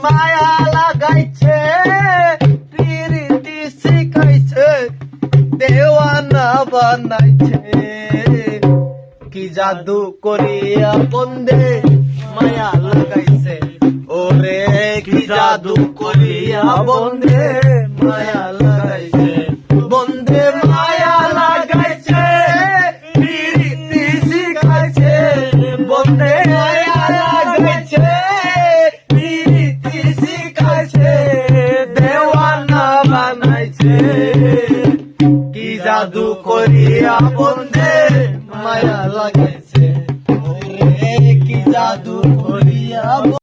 মায়া লাগাইছে প্রীতি শিখাইছে দেওয়ানা বানাইছে কি জাদু করিয়া বন্দে মায়া লাগাইছে ওরে কি জাদু করিয়া বন্দে মায়া লাগাইছে বন্দে মায়া লাগাইছে প্রীতি শিখাইছে বন্দে মায়া লাগাইছে প্রীতি শিখাইছে দেওয়ানা বানাইছে কি জাদু করিয়া